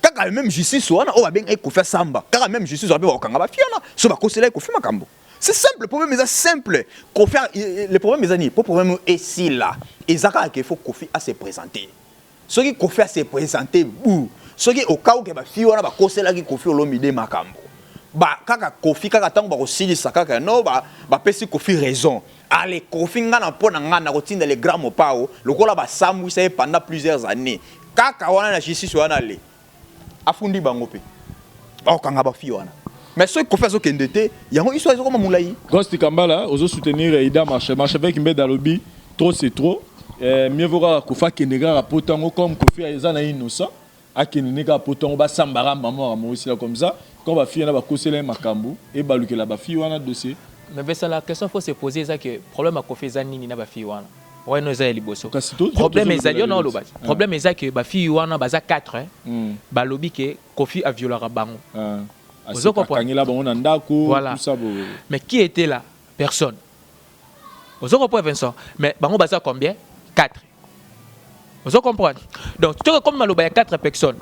Kaka même justice wana o ba ben Kofi samba. Kaka même justice wana pe ba kanga ba fiona. So ba kosela Kofi makambo. C'est simple, le problème est simple. Le problème est ani, problème est si là. Et zaka qu'il faut Kofi à se présenter. Ce qui Kofi à se présenter, bou. Ce qui au cas où ba fi wana ba kosela ki Kofi Olomide makambo. Ba kaka Kofi kaka tango ba kosili sakaka no ba pesi Kofi raison. Allez Kofi ngana pona ngana kotinda les grammes pao, lokola ba samu ça pendant plusieurs années. Kaka wana na justice wana le. Afundi bango pe. Ba kanga ba fi wana. Mais ce Kofi azo kendete, yango histoire zo comme moulayi. Ghost Kambala, ozo soutenir Ida marche avec Mbeda Lobby, trop c'est trop. Mieux vaut Kofi Kenega rapotango comme Kofi ezana innocent. Akenega poton ba sambara maman mo aussi là comme ça quand va fi na ba kosela makambu et ba lukela ba fi wana dossier mais ça la question faut se poser ça que problème à Kofi Zanini na ba fi wana ouais non ça liboso Kasi to- problème to- ezali to- on le bas problème eza que ba fille wana baza 4 Mm. ba lobi que Kofi a violé bango Ah. Vous avez compris? Akangela bango na ndako, Voilà. tout ça bo. mais qui était là personne vous comprenez Vincent mais bango baza combien 4 vous comprenez donc tu comme maloba ya 4 personnes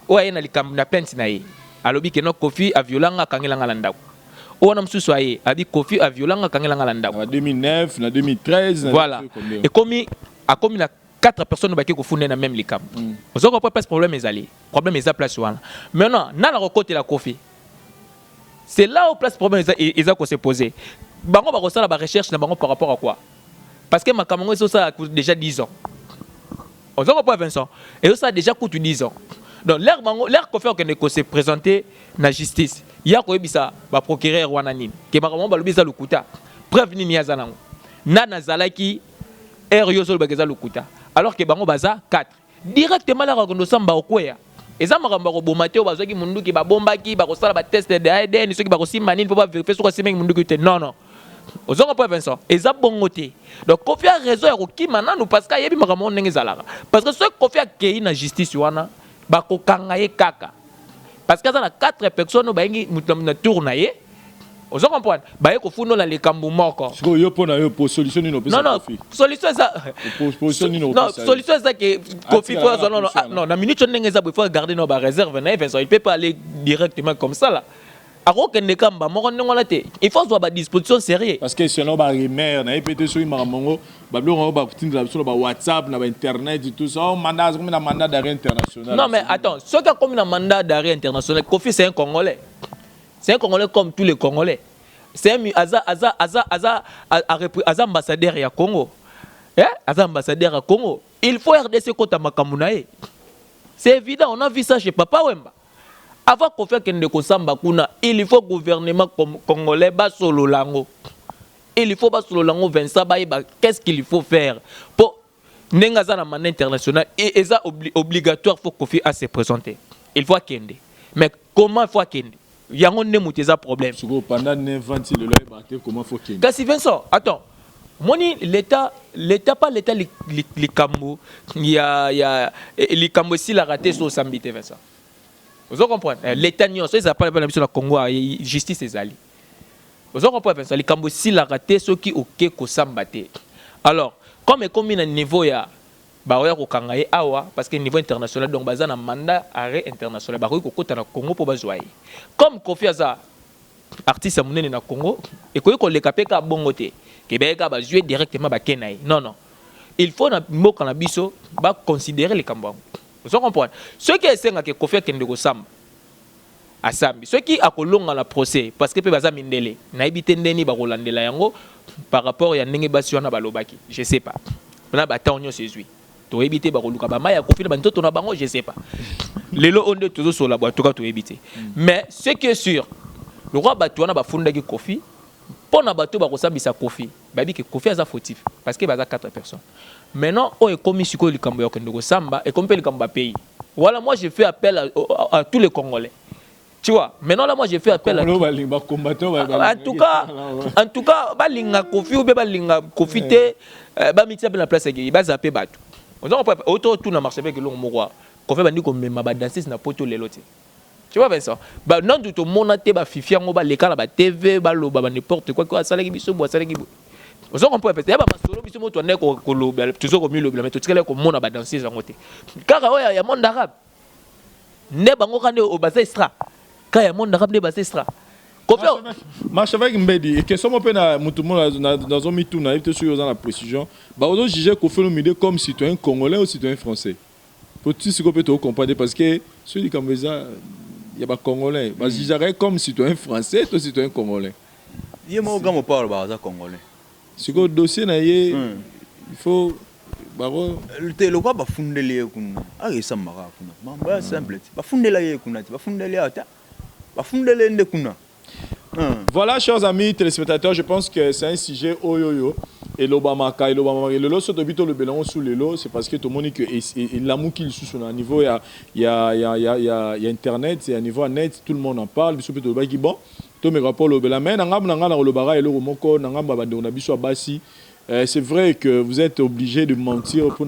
ouais na likam na plainte na ye alobi que no Kofi a violé nga kangela nga na ndako wana msusu aye abi Kofi a violé nga kangela nga na ndako En 2009, en 2013, na voilà combien? et comme a comme la 4 personnes baki ko funda na même likam vous comprenez pas problème ezali problème eza place wana maintenant na la côté la Kofi c'est là où place problème eza ko se poser bango ba ko sala ba recherche na bango par rapport à quoi parce que makamango ça déjà 10 ans on se comprend Vincent et ça a déjà coûté 10 ans donc l'air Kofi que se présenter na justice ya ko yebisa ba procureur wana nini ke makamango ba lobisa lukuta preuve nini ya zanango na nazalaki er yo solo bageza lukuta alors que bango baza 4 directement la rakondo samba okoya eza makambo ko bomate bazaki munduki ba bombaki ba ko sala ba test de ADN soki ba ko simba nini pour ba vérifier sur simba munduki te non non ozonga pas Vincent eza bongote donc Kofi a raison ya ko kima nanu parce que yebi makambo ndenge zalaka parce que ce Kofi a kei na justice wana ba ko kanga ye kaka parce que ça na 4 personnes ba ngi mutamna tournaye vous comprenez baye ko funo la likambu moko Siko yo pona yo po solution ni no pesa. non non solution ça Position ni no non pesa. solution ça que Kofi Ah, faut tiens, non non la non na minute on ngenza il faut garder nos réserves na Vincent il peut pas aller directement comme ça là ako kende kamba moko ndongo la te il faut avoir ba disposition sérieux Parce que sinon ba remer na epete so imamongo ba blo ba kutinda sur ba WhatsApp na ba internet et tout ça on mandat comme na mandat d'arrêt international. non mais attends ce qui a comme un mandat d'arrêt international Kofi c'est un Congolais comme tous les Congolais c'est un ambassadeur ya Congo ambassadeur à Congo il faut RDC kota makamunae c'est évident on a vu ça chez Papa Wemba avant qu'on fait kende ko samba kuna il faut gouvernement congolais ba solo lango il faut ba solo lango Vincent ba qu'est-ce qu'il faut faire pour nenga za na mandat international et ça obligatoire faut Kofi à se présenter il faut kende mais comment il faut kende yango ne muteza problème Siko pendant 9 ans le loi batté comment faut qu'il. kasi Vincent attends moni l'état pas l'état les kambo il y a les kambo si la raté sur sambité Vincent vous comprenez l'état n'y ça pas la mission la Congo justice ezali vous comprenez Vincent les kambo si la raté ceux qui OK ko sambaté alors comme na niveau ya ba oya ko kangaye awa parce que niveau international donc baza na mandat arrêt international ba ko kota na Congo pour bazwaye comme Kofi aza artiste munene na Congo et ko le kapeka bongote ke ba ba jouer directement ba kenaï non non il faut na mboka na biso ba considérer les kambang vous comprenez ce qui est senga ke Kofi kende ko samba asambi ce qui a kolonga la procès parce que pe baza mindele na ibite ndeni ba kolandela yango par rapport ya ndenge basi wana balobaki je sais pas na ba tanyo sezui to éviter ba koluka ba maya Kofi na bantoto na bango je sais pas lelo onde tozo sur la boîte to ka to éviter mais ce qui est sûr le roi Batouana ba funda ki Kofi pour na bateau ba kosambisa Kofi babi que Kofi aza fautif parce que baza 4 personnes maintenant on est commis sur le cambo ya kendo samba et comme le cambo pays voilà moi je fais appel à tous les Congolais tu vois maintenant là moi je fais appel à en tout cas balinga Kofi ou balinga Kofi te ba mitia na place ki ba zapper bateau on a autour tout na marché avec le moko Kofi bandi ko mema ba danser na poto lelo te tu vois Vincent bah non du tout mon até ba fifi ngo ba leka na ba TV ba loba ba n'importe quoi ça leki biso bo ça leki on s'en comprend peut-être ba masolo biso moto ne ko loba toujours comme le mais tout ce ko mona ba danser zango te car oya ya monde arabe ne bango kande o ba extra car ya monde arabe ne ba extra Kofi marche avec Mbedi et question mo pe na mutu mo dans un mitou na éviter sur la précision ba on juger Kofi Olomide comme citoyen congolais ou citoyen français faut-tu se comprendre parce que celui comme ça il y a pas congolais bah je comme citoyen français ou citoyen congolais il mo gamo parle ba congolais ce que dossier na il faut baro le quoi ba fundeli kuna ari samara kuna mamba simple ba fundela ye kuna ba fundeli ata ba fundele nde kuna. Voilà, chers amis téléspectateurs, je pense que c'est un sujet oyoyo. Et l'Obama, et le lot, le bélan sous le lot, c'est parce que tout le monde dit que l'amour qu'il sous son niveau, il y a Internet, c'est un niveau net, tout le monde en parle. Bon, tout mes rapports, le bélan, mais n'angam le bara et le romoko, n'angam babande on a biso abasi. c'est vrai que vous êtes obligé de mentir pour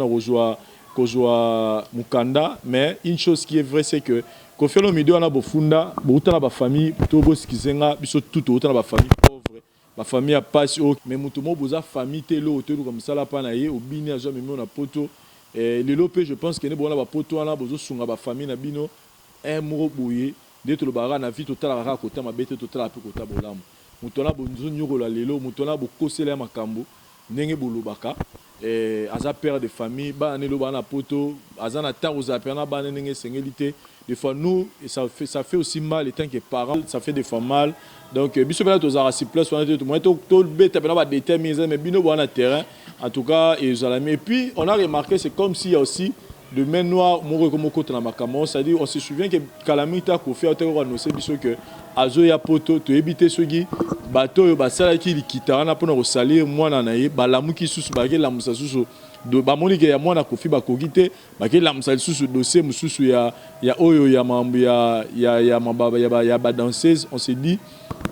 rejoindre Mukanda, mais une chose qui est vraie, c'est que Koffi Olomide on a bofunda, bouta na ba famille, to boskizenga, biso tout autant ba famille pauvre, ba famille a pas mais mutumo boza famille telo hôtel comme ça là pa na ye, obini a jamais mis na poto. Et les lopé, je pense que ne bona ba poto na bozo sunga ba famille na bino un muro boye, d'être le bara na vie total à côté ma bête total à peu côté bolam. Mutona bonzo nyoro la lelo, mutona bokosela makambo, ndenge bolobaka. Aza père de famille, ba ne lo ba na poto, aza na temps aux appels na ba ndenge sengélité. Des fois, nous, ça fait aussi mal, étant que parents, ça fait des fois mal. Donc, biso bela to zara si place, on a tout bête, on a déterminé, mais bino bon terrain. En tout cas, et puis, on a remarqué, c'est comme s'il y a aussi de main noire, mon comme côté dans ma caméra, c'est-à-dire, on se souvient que Calamita Kofi a annoncé que Azo ya poto, tu éviter ce qui, bateau, basala qui quitte, on a pour nous salir, moi, nanaï, balamu qui sous bagé, la moussa sous. De bamonike ya mwana Kofi bakogite bakeli la musali susu dossier mususu ya oyo ya mambo ya mababa ya ba danseuse. On s'est dit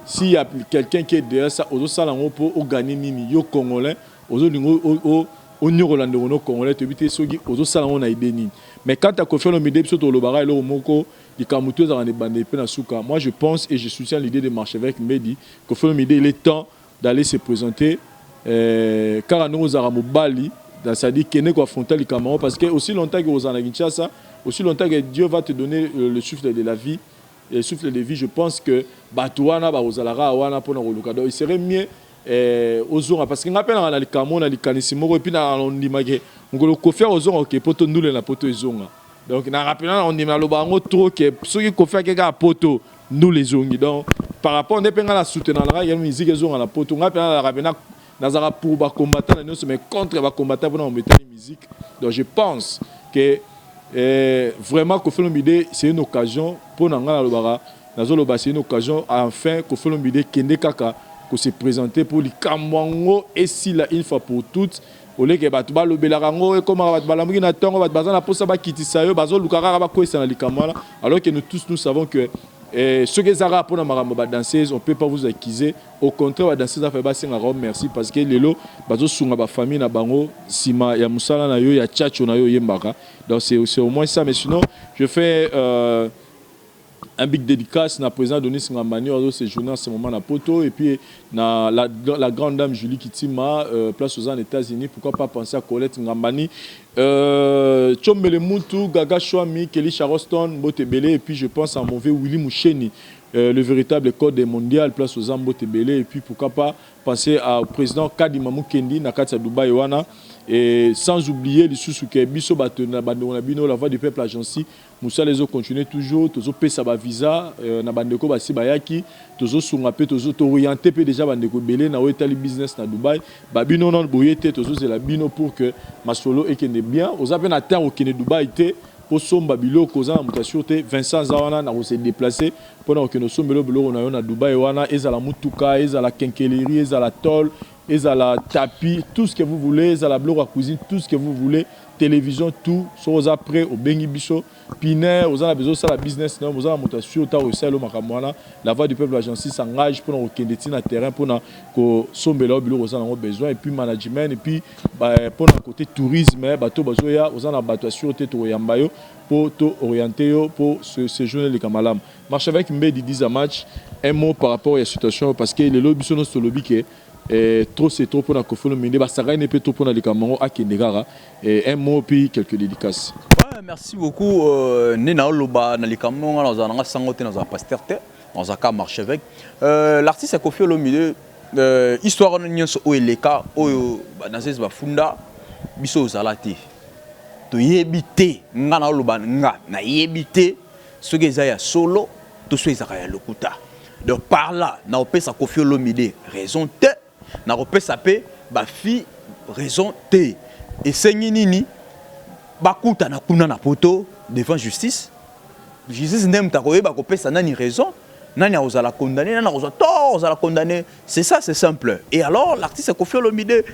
s'il y a quelqu'un qui est derrière ça ozo sala ngopo o gagner nini yo congolais ozo lingo o nyolande no congolais te bité soki ozo sala ngona idée nini. Mais quand à Kofi Olomide biso to lobara elo moko likamuto za ne bande pe na suka, moi je pense et je soutiens l'idée de marcher avec Medi. Kofi Olomide, il est temps d'aller se présenter car nous avons mobali. C'est-à-dire qu'il n'est qu'à affronter les Cameroun parce que aussi longtemps que vous en avez Kinshasa, aussi longtemps que Dieu va te donner le souffle de la vie, le souffle de vie, je pense que Batouana, Barozalara, Awana, pour nous relucado, il serait mieux aux zones parce qu'il rappelle dans les Cameroun, dans les Canissimo, et puis dans l'Ondimagé, on peut faire aux zones qui poto nous les poto zones. Donc, dans rappelant, on dit mais le trop que ceux qui confèrent quelqu'un à poto nous les zones. Donc, par rapport, on est pas à soutenir la il y a une musique zone à la poto, on rappelle Nazara pour les combattants, mais contre les combattants pour mettre la musique. Donc je pense que vraiment Kofi Olomide c'est une occasion pour Nangala Lobara, c'est une occasion enfin Kofi Olomide Kende Kaka pour se présenter pour les Kamwango et si là une fois pour toutes. Au lieu que Batouba Lobelarango et comme Batbalamri Natango Batbazana pour ça Bakitisayo Bazo Lukara Bakoisa dans les Kamala, alors que nous tous nous savons que ceux qui ont pour la danseuse, on ne peut pas vous accuser. Au contraire, la danseuse a fait passer un grand merci parce que les lots, la famille na bango, sima ya musala na yo, ya tchatcho na yo yembaka. Donc c'est au moins ça. Mais sinon, je fais un big dédicace na président Denis Ngambani au séjourner en ce moment na poto et puis na la grande dame Julie Kitima place aux États-Unis. Pourquoi pas penser à Colette Ngambani, Tchombele Moutou, Gaga Chouami, Kelly Charleston, Botebele et puis je pense à mauvais Willy Moucheni, le véritable code mondial place aux Botebele et puis pourquoi pas penser au président Kadi Mamou Kendi Nakatsa Dubaï Wana. Et sans oublier les sous-souké, Bisso Batona, Bandonabino, la voix du peuple agency, Moussa les autres continuent toujours, tous paient sa visa, na bandeko basi bayaki, tous sungapé, tous orienté déjà bandeko belé na Oetali business na Dubaï, babino non boyete, tous c'est la bino pour que Masolo et kende bien, aux appels à terre au Kene Dubaï pour son babilo causant la mutation Vincent Zawana n'a se déplacé pendant que nous sommes là na Dubaï wana, et à la mutuka, et à la quincaillerie, et à la tôle. Et à la tapis, tout ce que vous voulez, et à la bloc à cuisine, tout ce que vous voulez, télévision, tout, soit aux après, au Bengi Bicho, Pinet, aux a besoin de la business, aux a la mutation, au Salo Makamwana, la voix du peuple agency s'engage pour nous qu'il à terrain, pour nous somber là, aux a besoin, et puis management, et puis pour le côté tourisme, bateau bazoya, aux a la bateau tête au Yambayo, pour orienter pour ce séjour les Kamalam. Marche avec Mbedi 10 à match, un mot par rapport à la situation, parce que les lobbies sont nos lobbies qui trop c'est trop pour la Kofi Olomide, ça n'est pas trop pour la Cameroun à Kendegara. Un mot puis quelques dédicaces. Ouais, merci beaucoup. Nena Oloba na Cameroun, on a sangoté dans un pasteur, on a marché avec. L'artiste Kofi Olomide, histoire de l'union au Eleka, au Banazes Bafunda, biso zalati. To yebite, ngana Oloba nga, na yebite, ce que zaya solo, tout ce que zaya lokuta. Donc par là, na opé sa Kofi Olomide, raison te. Na repé sapé ba fi raison T et sengi nini bakuta na kuna na poto devant justice n'aime ta koyeba ko pesa nani raison nani ozala condamné nani ozala tort ozala condamné, c'est ça, c'est simple. Et alors l'artiste Kofi Olomide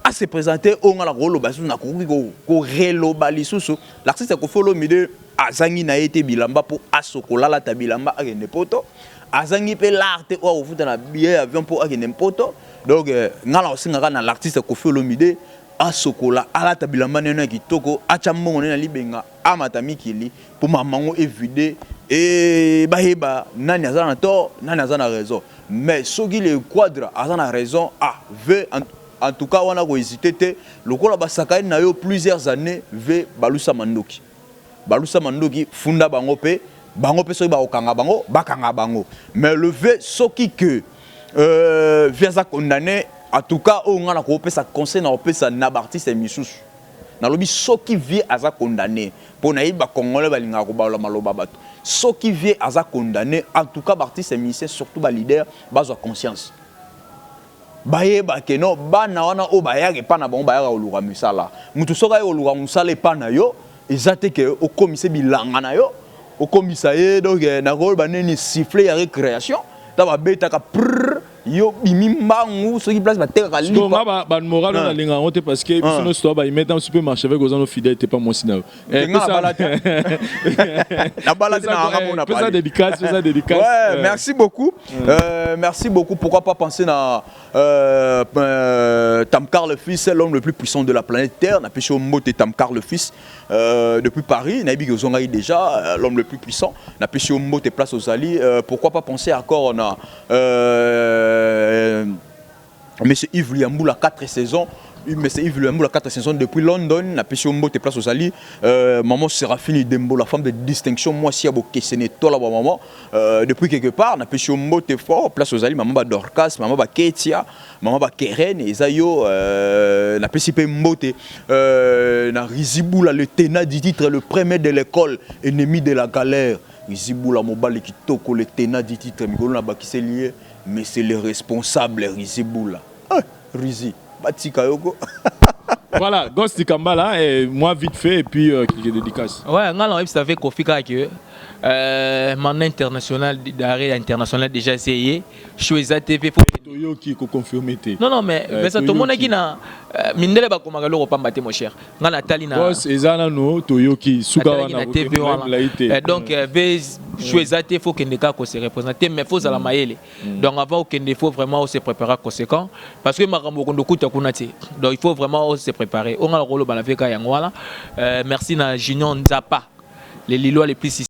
a se présenté au ngala rolo basu na ko relo balisusu. L'artiste Kofi Olomide azangi na été bilamba pour asokola la bilamba akende poto azangi pe l'arte ou futa na billet avion pour akende poto Donc ngala osingaka na l'artiste Koffi Olomide a sokola ala tabilamba nena kitoko acha mbongo na libenga amata mikili pour mamango éviter et baheba nani azana tort nani azana raison mais soki le quadre azana raison veut en tout cas on a hésité te lokola basaka na yo plusieurs années ve balusa mandoki funda bango pe soki bakanga bango bakanga bango mais le ve soki que via condamné en tout cas on a ko pesa conseil na pesa na artiste misusu na lobi soki vie aza condamné pour na iba congolais balinga ko baloba maloba bato soki vie aza condamné en tout cas artiste musicien surtout ba leader bazo conscience bayeba ke no bana wana o bayage pa na bango bayaka oluka misala mutu soka yo oluka musala pa na yo ezate ke o komise bilanga na yo o komisa ye donc na rôle baneni siffler ya récréation ta ba beta ka yo bimimbangu soki place ba teka lipa donc ba moral na linga on te parce que sinon soit ba mettre un supermarché avec aux fidèles t'es pas mon signal la balade na ça dédicace ouais merci beaucoup pourquoi pas penser na Tamkar le fils l'homme le plus puissant de la planète Terre na pêché au mot Tamkar le fils depuis Paris na bigo zonga déjà l'homme le plus puissant na pêché au mot place aux alliés pourquoi pas penser encore on a Monsieur Yves Liambou la 4 saisons. Monsieur Yves Liambou la 4 saisons depuis London. Na pêché au mot te place aux alliés. Maman Séraphine Dembo, la femme de distinction. Moi si abo questionné toi là maman. Depuis quelque part, na pêché au mot te fort place aux alliés. Maman ba Dorcas, maman ba Ketia, maman ba Keren et Zayo. Na pêché pe mbote. Na Riziboula le ténat du titre le premier de l'école, ennemi de la galère. Riziboula mobile qui toque le ténat du titre. Migolo na ba qui s'est lié. Mais c'est le responsable Riziboula. Rizi, Batika Yoko. Voilà, Ghost Kambala, et moi vite fait, et puis quelques dédicaces. Ouais, on ça fait Kofi que mon international d'arrêt international déjà essayé. Choisa TV pour Toyo qui est confirmé. Non, mais tout le monde qui n'a mindele ba komagalo ko pambate mon cher. Ngana talina. Boss ezana no Toyo qui sugawa na TV donc Choisa TV faut que ndeka ko se représenter mais faut la maele. Donc avant que faut vraiment se préparer conséquent parce que makambo ko ndokuta kunati. Donc il faut vraiment se préparer. On a le rôle ba la veka yango wala. Merci na Junior Nzapa. Les Lillois les plus